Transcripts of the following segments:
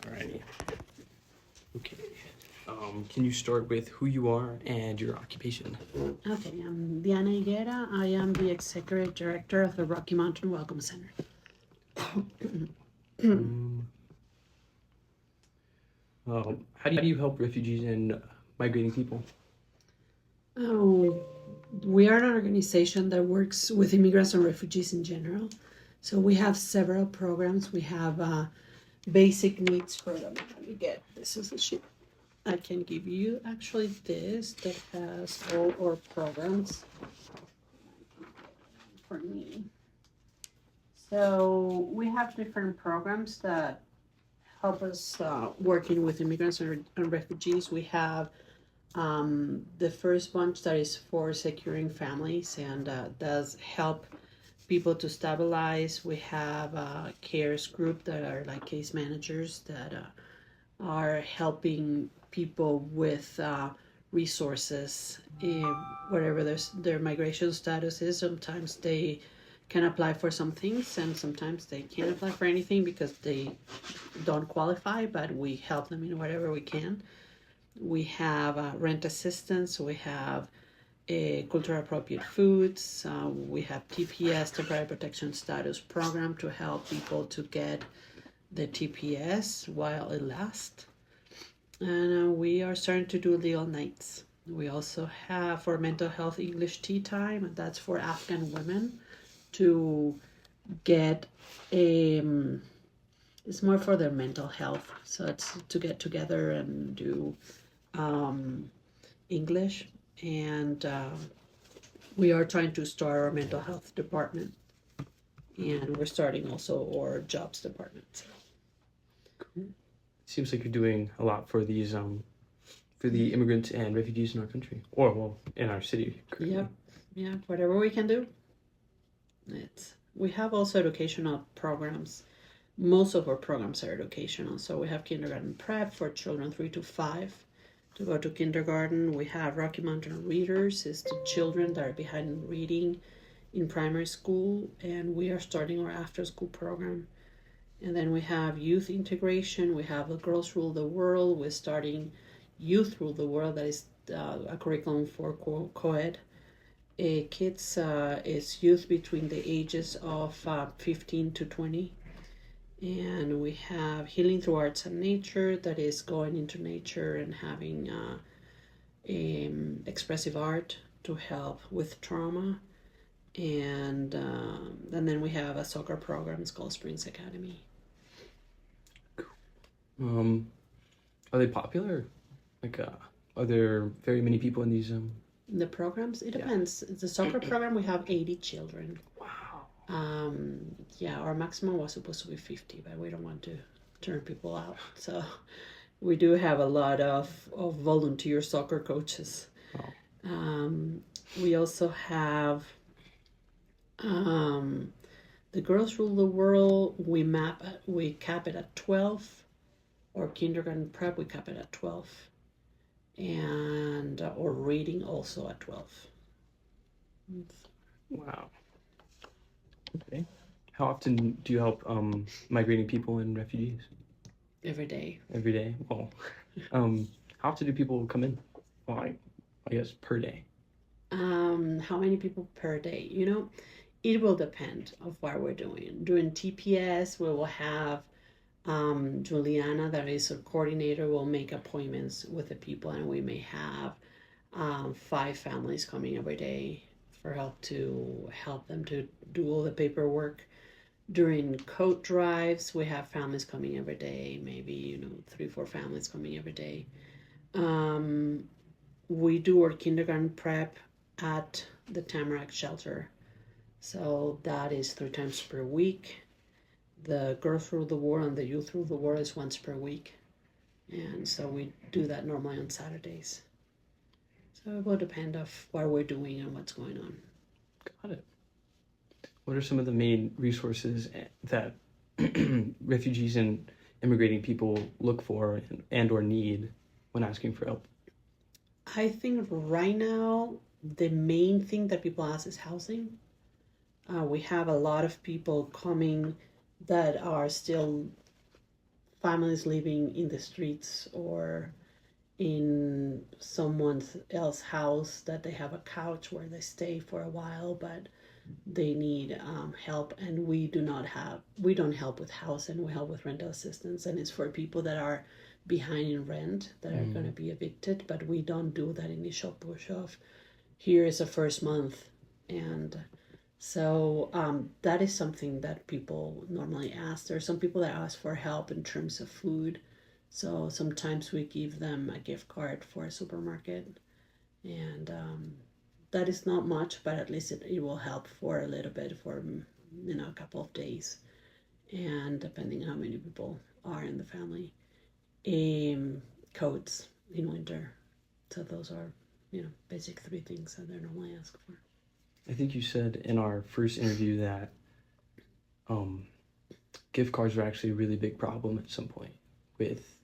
Alrighty. Okay. Can you start with who you are and your occupation? Okay, I'm Diana Higuera. I am the Executive Director of the Rocky Mountain Welcome Center. How do you help refugees and migrating people? Oh, we are an organization that works with immigrants and refugees in general. So we have several programs. We have basic needs program. Let me get this is a sheet. I can give you actually this that has all our programs for me. So we have different programs that help us working with immigrants and refugees. We have the first bunch that is for securing families and does help people to stabilize. We have a cares group that are like case managers that are helping people with resources whatever their migration status is. Sometimes they can apply for some things and sometimes they can't apply for anything because they don't qualify, but we help them in whatever we can. We have rent assistance, we have cultural appropriate foods, we have TPS, temporary protection status program, to help people to get the TPS while it lasts. And we are starting to do legal nights. We also have for mental health English tea time, and that's for Afghan women to get a it's more for their mental health, so it's to get together and do English. And we are trying to start our mental health department, and we're starting also our jobs department. Cool. Seems like you're doing a lot for these for the immigrants and refugees in our country, or well, in our city. Yeah, whatever we can do. We have also educational programs. Most of our programs are educational. So we have kindergarten prep for children 3 to 5 to go to kindergarten. We have Rocky Mountain Readers, is to children that are behind in reading in primary school, and we are starting our after school program. And then we have youth integration. We have the Girls Rule the World. We're starting Youth Rule the World, that is a curriculum for co-ed. Kids is youth between the ages of 15 to 20. And we have Healing Through Arts and Nature, that is going into nature and having expressive art to help with trauma. And then we have a soccer program, it's called Springs Academy. Are they popular? Like, are there very many people in these? The programs, it depends. The soccer program, we have 80 children. Wow. Yeah, our maximum was supposed to be 50, but we don't want to turn people out. So we do have a lot of volunteer soccer coaches. Oh. We also have the Girls Rule the World. We cap it at 12. Or kindergarten prep, we cap it at 12. And or reading also at 12. Wow. Okay. How often do you help migrating people and refugees? Every day. Every day. Well, how often do people come in? Well, I guess per day. How many people per day? It will depend of what we're doing. Doing TPS, we will have Juliana, that is a coordinator, will make appointments with the people, and we may have 5 families coming every day for help them to do all the paperwork. During coat drives, we have families coming every day, maybe 3-4 families coming every day. We do our kindergarten prep at the Tamarack shelter, so that is 3 times per week. The Girls Rule the World and the Youth Rule the World is once per week. And so we do that normally on Saturdays. So it will depend of what we're doing and what's going on. Got it. What are some of the main resources that refugees and immigrating people look for and or need when asking for help? I think right now, the main thing that people ask is housing. We have a lot of people coming that are still families living in the streets or in someone else's house that they have a couch where they stay for a while, but they need help, and we don't help with housing, we help with rental assistance, and it's for people that are behind in rent that are going to be evicted, but we don't do that initial push of here is a first month. And so that is something that people normally ask. There are some people that ask for help in terms of food, so sometimes we give them a gift card for a supermarket, and that is not much, but at least it will help for a little bit for a couple of days, and depending on how many people are in the family. Coats in winter. So those are basic three things that they normally ask for. I think you said in our first interview that gift cards were actually a really big problem at some point with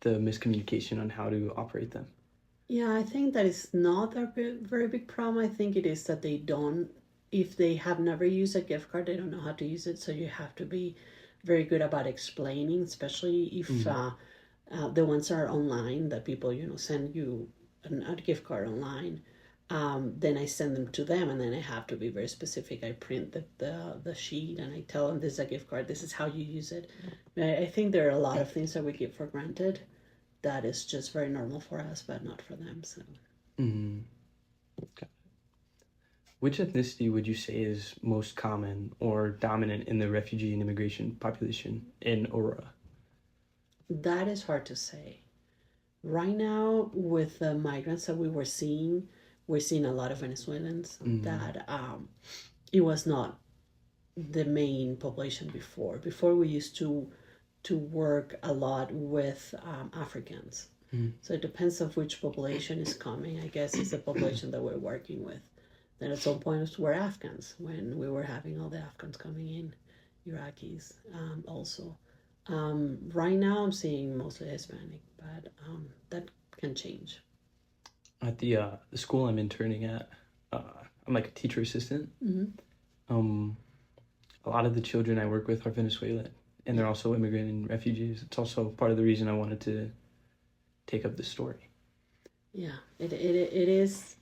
the miscommunication on how to operate them. Yeah, I think that is not a very big problem. I think it is that if they have never used a gift card, they don't know how to use it. So you have to be very good about explaining, especially if the ones are online that people, send you a gift card online. Then I send them to them, and then I have to be very specific. I print the sheet and I tell them this is a gift card. This is how you use it. I think there are a lot of things that we give for granted that is just very normal for us, but not for them. So. Mm-hmm. Okay. Which ethnicity would you say is most common or dominant in the refugee and immigration population in Aurora? That is hard to say. Right now, with the migrants that we're seeing a lot of Venezuelans. That it was not the main population before. Before we used to work a lot with Africans. So it depends on which population is coming. I guess it's the population that we're working with. Then at some point we're Afghans when we were having all the Afghans coming in, Iraqis also. Right now I'm seeing mostly Hispanic, but that can change. At the school I'm interning at, I'm like a teacher assistant. A lot of the children I work with are Venezuelan, and they're also immigrant and refugees. It's also part of the reason I wanted to take up this story. Yeah, it is.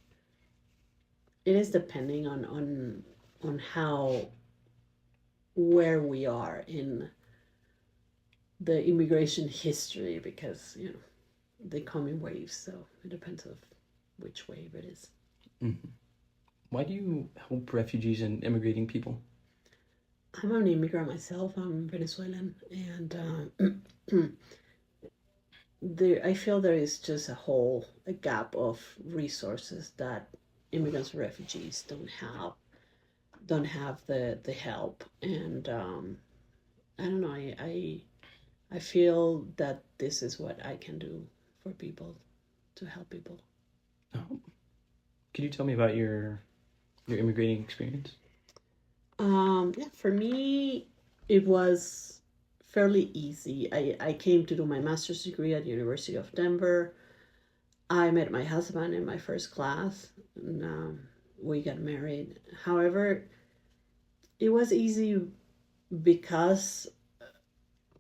It is depending on where we are in the immigration history, because they come in waves, so it depends on which wave it is. Mm-hmm. Why do you help refugees and immigrating people? I'm an immigrant myself. I'm Venezuelan, and I feel there is just a gap of resources that immigrants and refugees don't have the help, and I don't know. I feel that this is what I can do for people, to help people. Oh. Can you tell me about your immigrating experience? Yeah, for me, it was fairly easy. I came to do my master's degree at the University of Denver. I met my husband in my first class, and we got married. However, it was easy because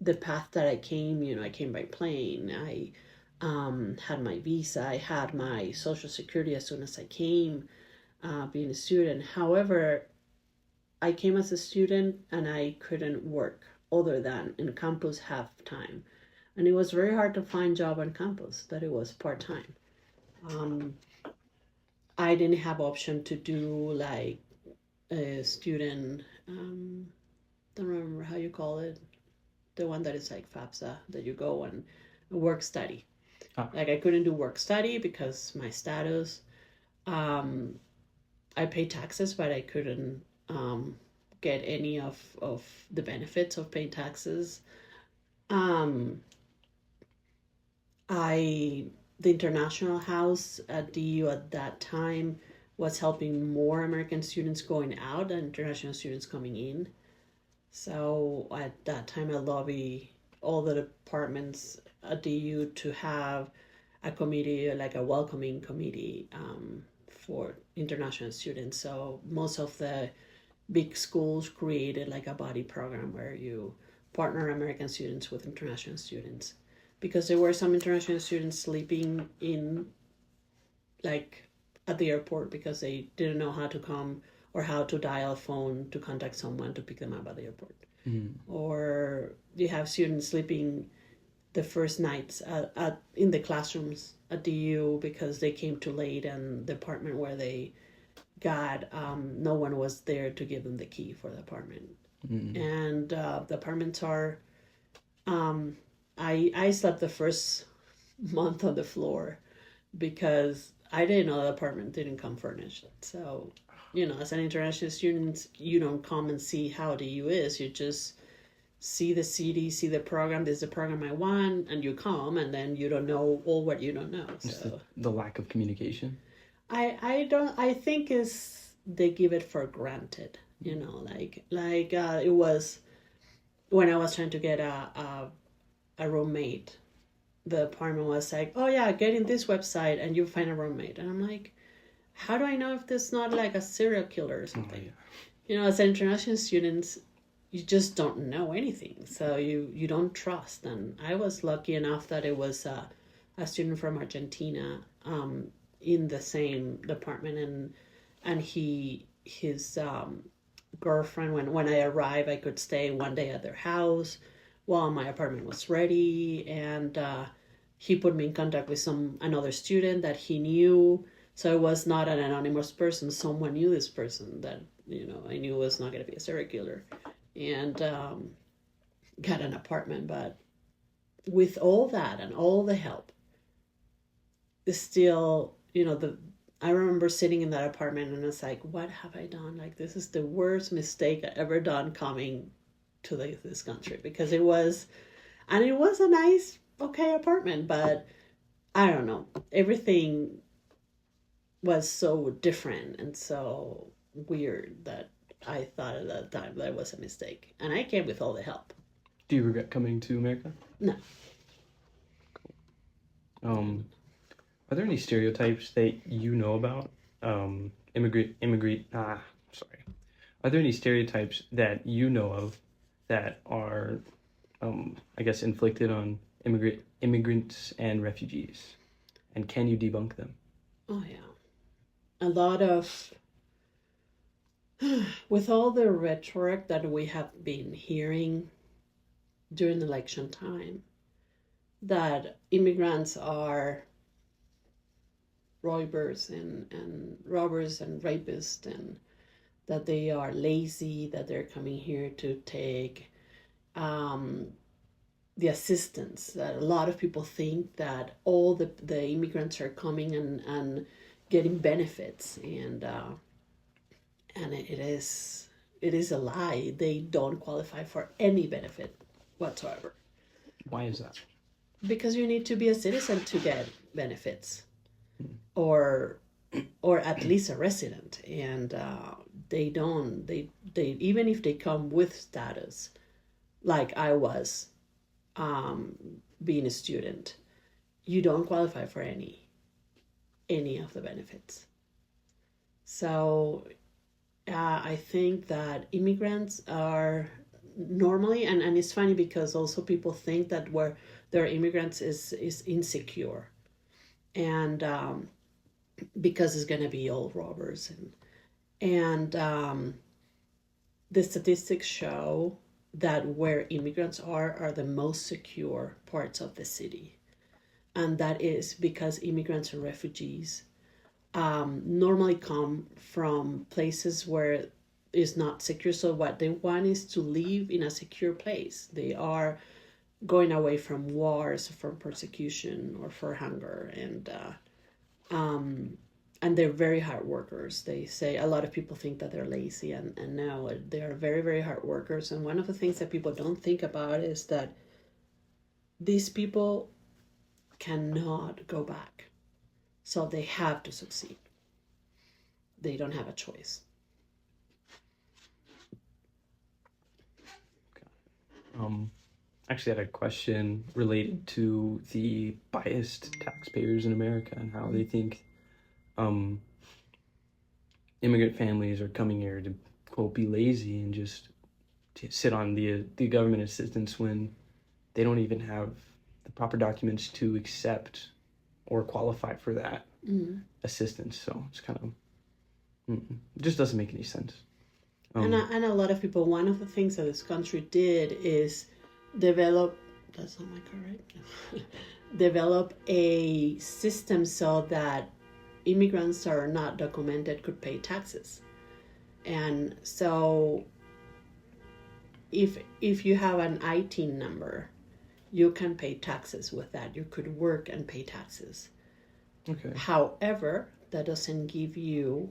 the path that I came, I came by plane. I had my visa. I had my Social Security as soon as I came, being a student. However, I came as a student and I couldn't work other than in campus half time. And it was very hard to find job on campus that it was part-time. I didn't have option to do like a student, don't remember how you call it, the one that is like FAFSA, that you go and work study. Like I couldn't do work study because my status, I paid taxes, but I couldn't get any of the benefits of paying taxes. The international house at DU at that time was helping more American students going out than international students coming in. So at that time, I lobbied all the departments at DU to have a committee, like a welcoming committee for international students. So most of the big schools created like a buddy program where you partner American students with international students, because there were some international students sleeping in, like, at the airport because they didn't know how to come or how to dial a phone to contact someone to pick them up at the airport. Or you have students sleeping the first nights in the classrooms at the U because they came too late, and the apartment where they got, no one was there to give them the key for the apartment. And the apartments are, I slept the first month on the floor because I didn't know the apartment didn't come furnished. So, as an international student, you don't come and see how the U is. You just see the city, see the program. This is the program I want, and you come, and then you don't know all what you don't know. So the lack of communication. I think is they give it for granted. It was when I was trying to get a roommate. The apartment was like, oh yeah, get in this website and you find a roommate. And I'm like, how do I know if this is not like a serial killer or something? As international students, you just don't know anything. So you don't trust. And I was lucky enough that it was a student from Argentina in the same department. And his girlfriend, when I arrived, I could stay one day at their house while my apartment was ready, and he put me in contact with another student that he knew. So it was not an anonymous person. Someone knew this person that I knew was not going to be a serial killer, and got an apartment. But with all that and all the help, it's still I remember sitting in that apartment and it's like, what have I done? Like, this is the worst mistake I ever done coming to this country, because it was a nice, okay apartment, but I don't know, everything was so different and so weird that I thought at that time that it was a mistake, and I came with all the help. Do you regret coming to America? No. Cool. Are there any stereotypes that you know about Are there any stereotypes that you know of that are, I guess, inflicted on immigrants and refugees? And can you debunk them? Oh, yeah. A lot of, with all the rhetoric that we have been hearing during election time, that immigrants are robbers and rapists, and that they are lazy, that they're coming here to take the assistance. That a lot of people think that all the immigrants are coming and getting benefits, and it is a lie. They don't qualify for any benefit whatsoever. Why is that? Because you need to be a citizen to get benefits, or at least a resident, and they don't. They even if they come with status, like I was, being a student, you don't qualify for any of the benefits. So I think that immigrants are normally, and it's funny because also people think that where there are immigrants is insecure, and because it's going to be all robbers, and the statistics show that where immigrants are the most secure parts of the city, and that is because immigrants and refugees normally come from places where it's not secure. So what they want is to live in a secure place. They are going away from wars, from persecution, or for hunger, and they're very hard workers. They say, a lot of people think that they're lazy, and no, they are very, very hard workers. And one of the things that people don't think about is that these people cannot go back. So they have to succeed. They don't have a choice. Actually, I had a question related to the biased taxpayers in America and how they think immigrant families are coming here to, quote, be lazy and just to sit on the government assistance when they don't even have the proper documents to accept or qualify for that assistance. So it's kind of it just doesn't make any sense. And a lot of people, one of the things that this country did is develop, that's not my correct, develop a system so that immigrants that are not documented could pay taxes. And so if you have an IT number, you can pay taxes with that. You could work and pay taxes. Okay. However, that doesn't give you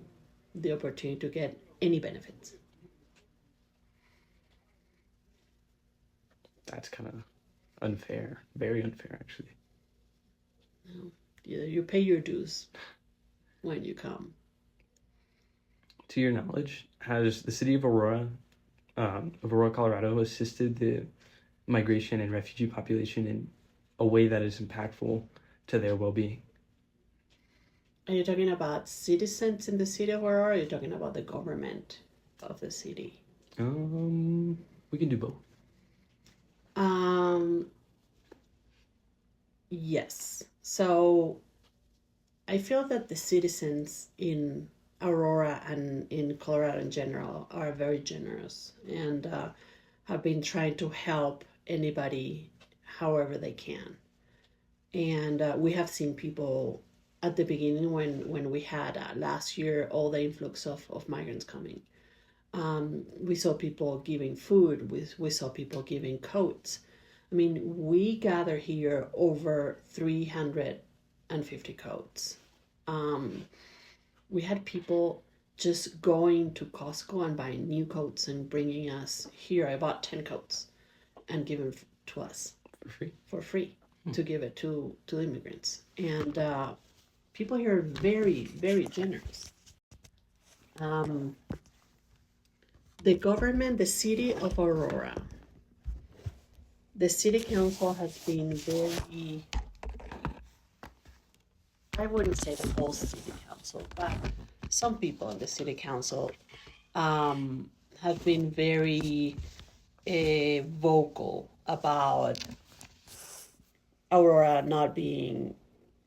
the opportunity to get any benefits. That's kind of unfair. Very unfair, actually. You pay your dues when you come. To your knowledge, has the city of Aurora, Colorado, assisted the migration and refugee population in a way that is impactful to their well-being? Are you talking about citizens in the city of Aurora, or are you talking about the government of the city? We can do both. Yes. So I feel that the citizens in Aurora and in Colorado in general are very generous and have been trying to help anybody however they can. And we have seen people at the beginning when we had last year all the influx of migrants coming. We saw people giving food. We saw people giving coats. I mean, we gather here over 350 coats. We had people just going to Costco and buying new coats and bringing us here. I bought 10 coats and give them to us for free to give it to immigrants. And people here are very, very generous. The government, the city of Aurora, the city council has been very, I wouldn't say the whole city council, but some people in the city council have been very vocal about Aurora not being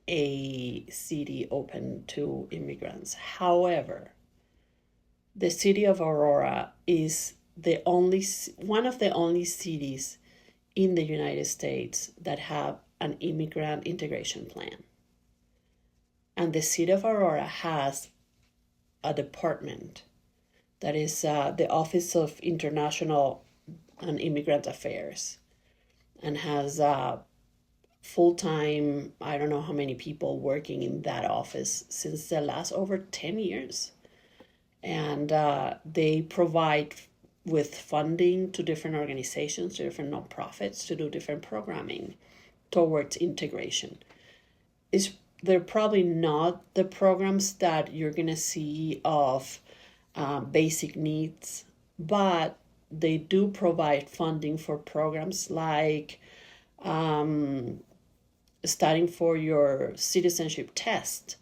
a city open to immigrants. However, the city of Aurora is one of the only cities in the United States that have an immigrant integration plan. And the city of Aurora has a department that is the Office of International and Immigrant Affairs, and has full-time, I don't know how many people working in that office since the last over 10 years. And they provide with funding to different organizations, to different nonprofits, to do different programming towards integration. They're probably not the programs that you're going to see of basic needs, but they do provide funding for programs like studying for your citizenship test,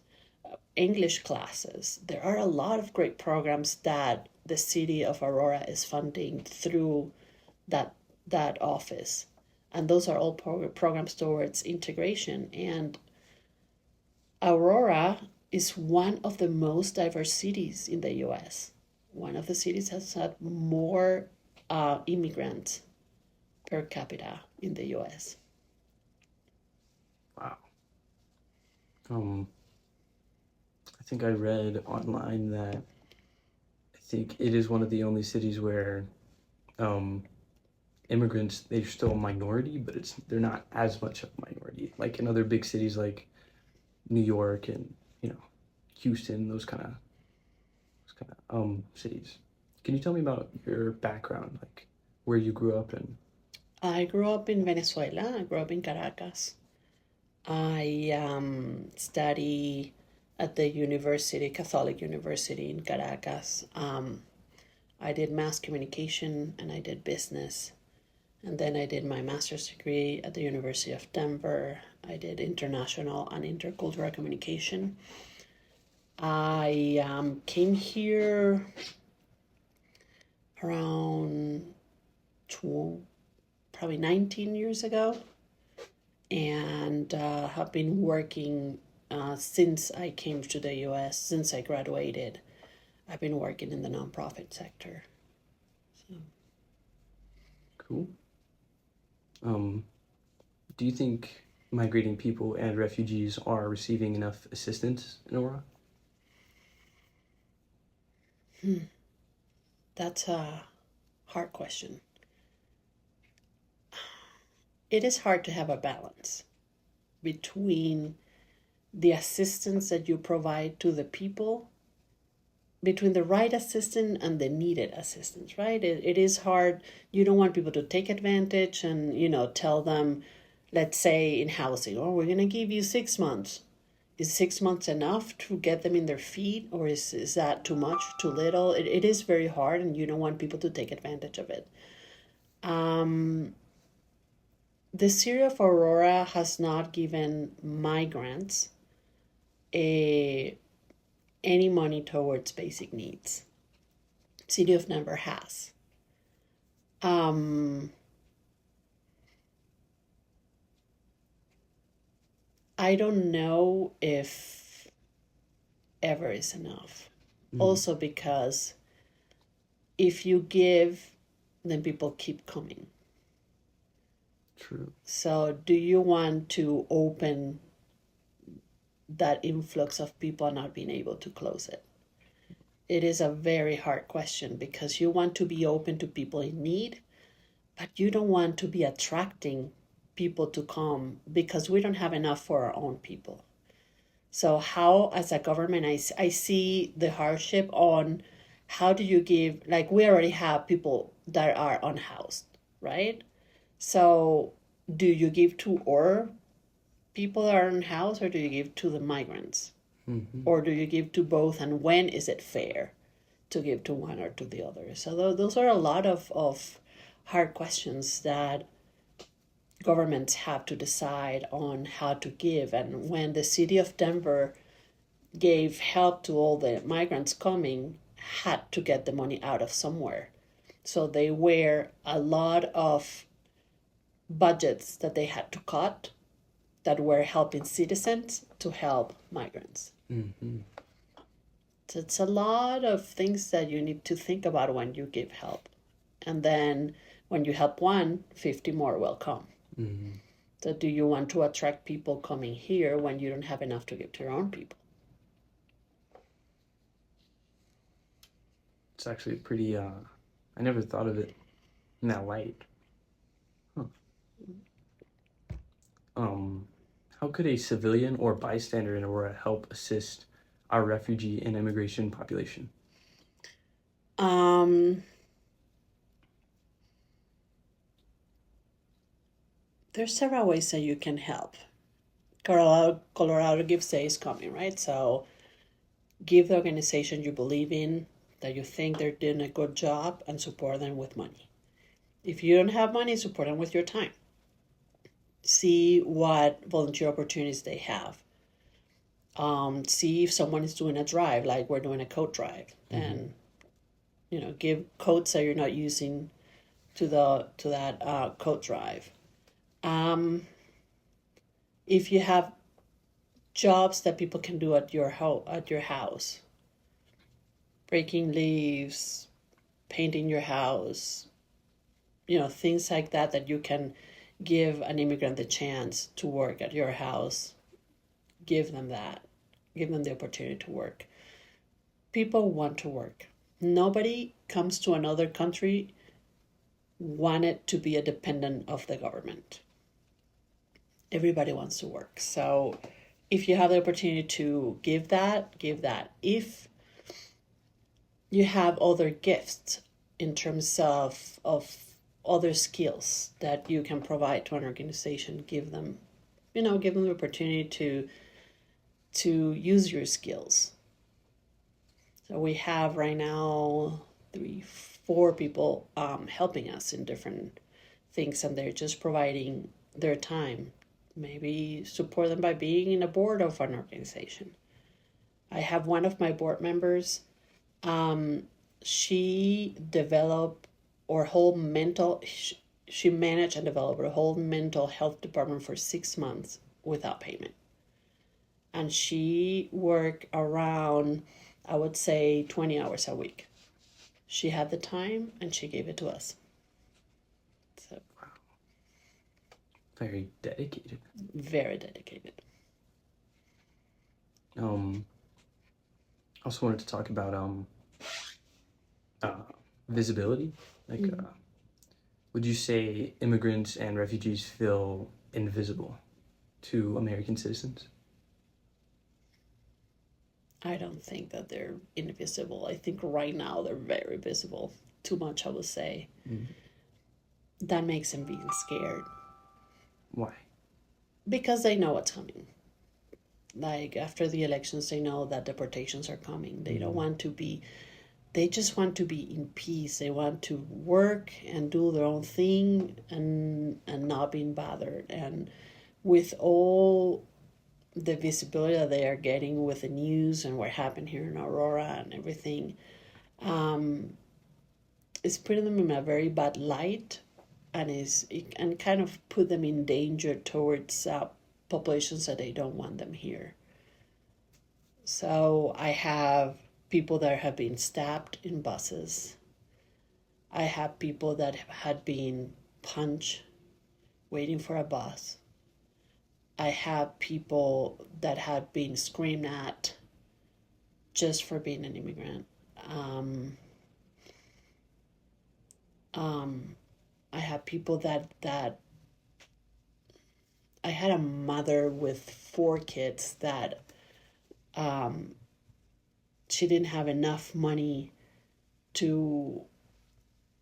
English classes. There are a lot of great programs that the city of Aurora is funding through that office. And those are all programs towards integration. And Aurora is one of the most diverse cities in the U.S. One of the cities has had more immigrants per capita in the U.S. Wow. I think I read online that I think it is one of the only cities where immigrants, they're still a minority, but they're not as much of a minority. Like in other big cities like New York and, Houston, those kind of cities. Can you tell me about your background, like where you grew up and? I grew up in Venezuela. I grew up in Caracas. I study at the university, Catholic University in Caracas. I did mass communication and I did business. And then I did my master's degree at the University of Denver. I did international and intercultural communication. I came here around probably 19 years ago, and have been working since I came to the U.S., since I graduated. I've been working in the nonprofit sector. So. Cool. Do you think migrating people and refugees are receiving enough assistance in Aurora? That's a hard question. It is hard to have a balance between the assistance that you provide to the people, between the right assistance and the needed assistance, right? It is hard. You don't want people to take advantage and, tell them, let's say in housing, oh, we're going to give you 6 months. Is 6 months enough to get them in their feet, or is that too much, too little? It is very hard, and you don't want people to take advantage of it. The city of Aurora has not given migrants any money towards basic needs. City of Denver has. I don't know if ever is enough. Also because if you give, then people keep coming. True. So do you want to open that influx of people not being able to close it? It is a very hard question, because you want to be open to people in need, but you don't want to be attracting people to come, because we don't have enough for our own people. So how, as a government, I see the hardship on how do you give, like we already have people that are unhoused, right? So do you give to our people that are unhoused, or do you give to the migrants? Or do you give to both, and when is it fair to give to one or to the other? So those are a lot of hard questions that governments have to decide on how to give. And when the city of Denver gave help to all the migrants coming, had to get the money out of somewhere. So they were a lot of budgets that they had to cut that were helping citizens to help migrants. So it's a lot of things that you need to think about when you give help. And then when you help one, 50 more will come. So do you want to attract people coming here when you don't have enough to give to your own people? It's actually pretty, I never thought of it in that light. How could a civilian or bystander in Aurora help assist our refugee and immigration population? There's several ways that you can help. Colorado Gives Day is coming, right? So give the organization you believe in, that you think they're doing a good job, and support them with money. If you don't have money, support them with your time. See what volunteer opportunities they have. See if someone is doing a drive, like we're doing a coat drive, and give coats that you're not using to that coat drive. If you have jobs that people can do at your house, breaking leaves, painting your house, things like that you can give an immigrant the chance to work at your house, give them that. Give them the opportunity to work. People want to work. Nobody comes to another country wanted to be a dependent of the government. Everybody wants to work. So if you have the opportunity to give that, give that. If you have other gifts in terms of other skills that you can provide to an organization, give them the opportunity to use your skills. So we have right now 3-4 people helping us in different things, and they're just providing their time. Maybe support them by being in a board of an organization. I have one of my board members. She developed or whole mental, she managed and developed a whole mental health department for 6 months without payment. And she worked around, I would say, 20 hours a week. She had the time and she gave it to us. So Very dedicated. very dedicated. Also wanted to talk about visibility. Like, would you say immigrants and refugees feel invisible to American citizens? I don't think that they're invisible. I think right now they're very visible. Too much, I would say. That makes them being scared. Why? Because they know what's coming. Like after the elections, they know that deportations are coming. They don't want to be, they just want to be in peace. They want to work and do their own thing and not being bothered. And with all the visibility that they are getting with the news and what happened here in Aurora and everything, it's putting them in a very bad light, and and kind of put them in danger towards populations that they don't want them here. So I have people that have been stabbed in buses. I have people that had been punched waiting for a bus. I have people that had been screamed at just for being an immigrant. I have people that I had a mother with 4 kids that she didn't have enough money to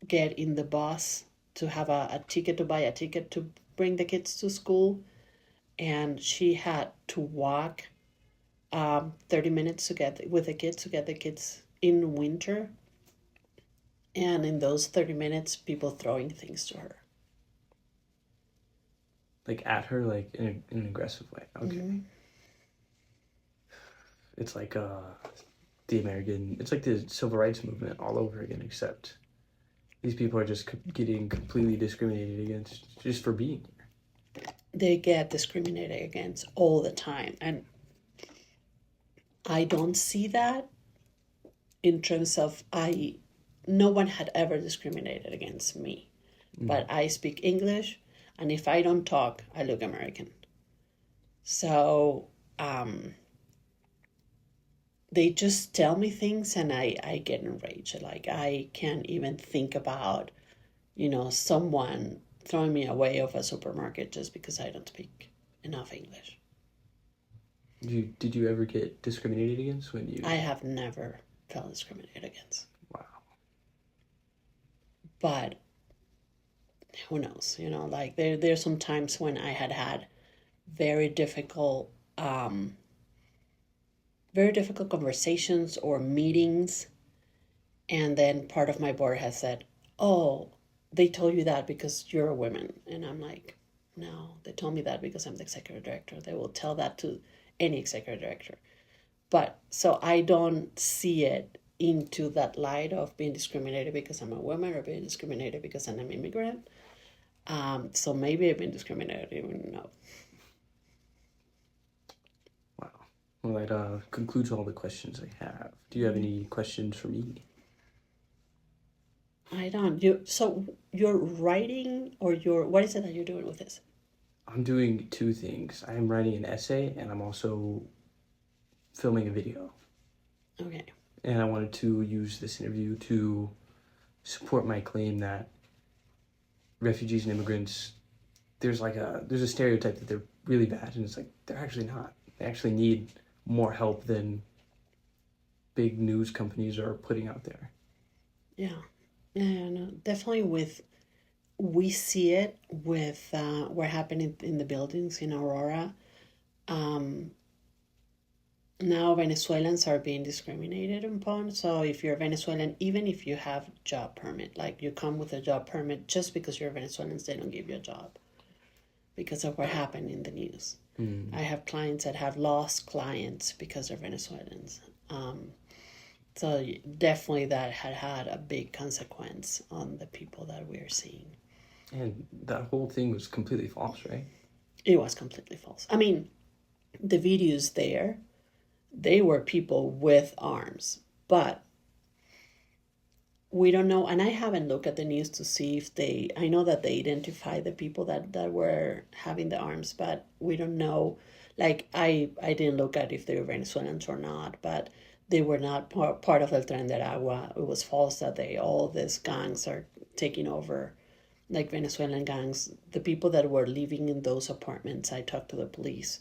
get in the bus to have a ticket, to buy a ticket to bring the kids to school, and she had to walk 30 minutes to get with the kids, to get the kids in winter. And in those 30 minutes, people throwing things to her. Like at her, like in an aggressive way. Okay. It's like it's like the civil rights movement all over again, except these people are just getting completely discriminated against just for being here. They get discriminated against all the time. And I don't see that in terms of no one had ever discriminated against me. But I speak English, and if I don't talk, I look American. So they just tell me things and I get enraged. Like I can't even think about, someone throwing me away of a supermarket just because I don't speak enough English. Did you ever get discriminated against when you... I have never felt discriminated against. Wow. But who knows? Like there's some times when I had very difficult conversations or meetings, and then part of my board has said, "Oh, they told you that because you're a woman," and I'm like, "No, they told me that because I'm the executive director. They will tell that to any executive director." But so I don't see it into that light of being discriminated because I'm a woman or being discriminated because I'm an immigrant. So maybe I've been discriminated, I don't even know. Wow. Well, that concludes all the questions I have. Do you have any questions for me? I don't. So you're writing, or what is it that you're doing with this? I'm doing 2 things. I'm writing an essay, and I'm also filming a video. Okay. And I wanted to use this interview to support my claim that refugees and immigrants, there's a stereotype that they're really bad, and it's like they're actually not. They actually need more help than big news companies are putting out there. Yeah, no, definitely. We see it with what happened in the buildings in Aurora. Now Venezuelans are being discriminated upon. So if you're Venezuelan, even if you have job permit, like you come with a job permit, just because you're Venezuelans, they don't give you a job because of what happened in the news. I have clients that have lost clients because they're Venezuelans. So definitely that had a big consequence on the people that we're seeing. And that whole thing was completely false, right? It was completely false. I mean, the videos there, they were people with arms, but we don't know. And I haven't looked at the news to see if I know that they identified the people that were having the arms, but we don't know. Like, I didn't look at if they were Venezuelans or not, but they were not part of El Tren de Agua. It was false that all these gangs are taking over, like Venezuelan gangs. The people that were living in those apartments, I talked to the police,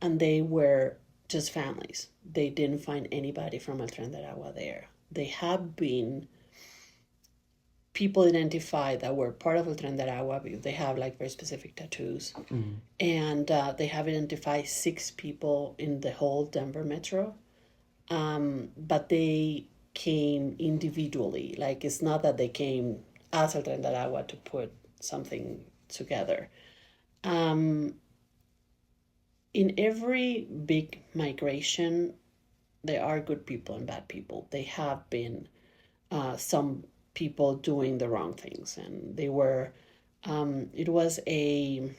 and they were just families. They didn't find anybody from El Tren de Agua there. They have been people identified that were part of El Tren de Agua because they have like very specific tattoos. Mm. And they have identified 6 people in the whole Denver metro. But they came individually. Like, it's not that they came as El Tren de Agua to put something together. In every big migration, there are good people and bad people. They have been some people doing the wrong things, and they were it was a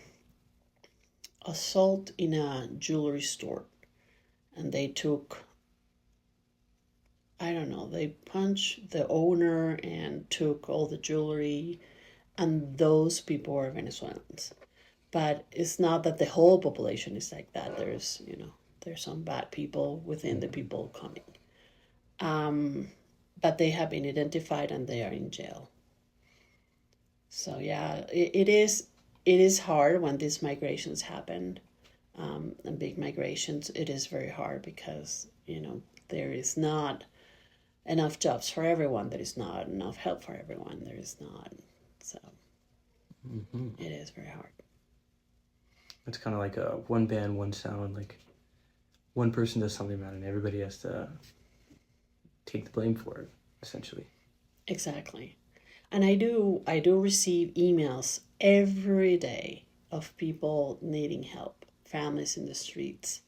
assault in a jewelry store, and they took, I don't know, they punched the owner and took all the jewelry, and those people were Venezuelans. But it's not that the whole population is like that. There's some bad people within the people coming. But they have been identified and they are in jail. So yeah, it is hard when these migrations happen, and big migrations. It is very hard because there is not enough jobs for everyone. There is not enough help for everyone. There is not. So It is very hard. It's kind of like a one band, one sound. Like one person does something bad and everybody has to take the blame for it, essentially. Exactly. And I do receive emails every day of people needing help, families in the streets.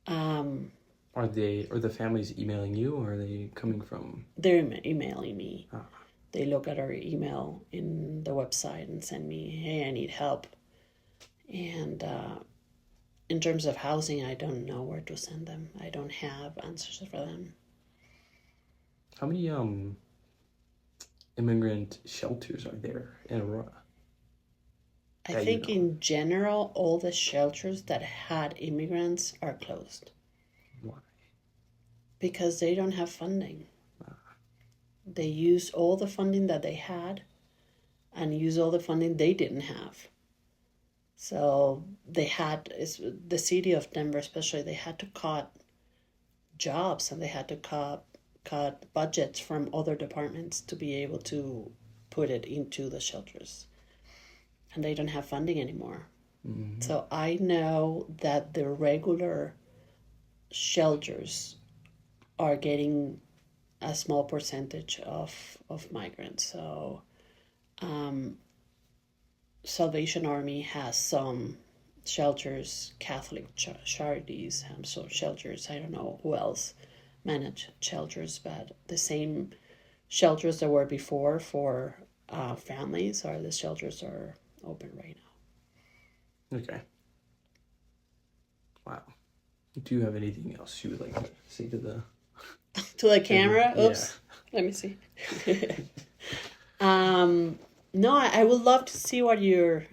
Are the families emailing you, or are they coming from? They're emailing me. They look at our email in the website and send me, hey, I need help. And in terms of housing, I don't know where to send them. I don't have answers for them. How many immigrant shelters are there in Aurora? I think in general, all the shelters that had immigrants are closed. Why? Because they don't have funding. They use all the funding that they had and use all the funding they didn't have. So the city of Denver especially, they had to cut jobs and they had to cut budgets from other departments to be able to put it into the shelters. And they don't have funding anymore. Mm-hmm. So I know that the regular shelters are getting a small percentage of migrants. So Salvation Army has some shelters, Catholic charities have some shelters. I don't know who else manage shelters, but the same shelters that were before for families are the shelters are open right now. Okay. Wow. Do you have anything else you would like to say to the camera? Oops. Yeah. Let me see. No, I would love to see what your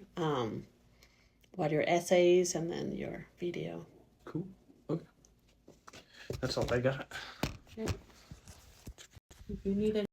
essays and then your video. Cool. Okay. That's all I got. Yeah. If you need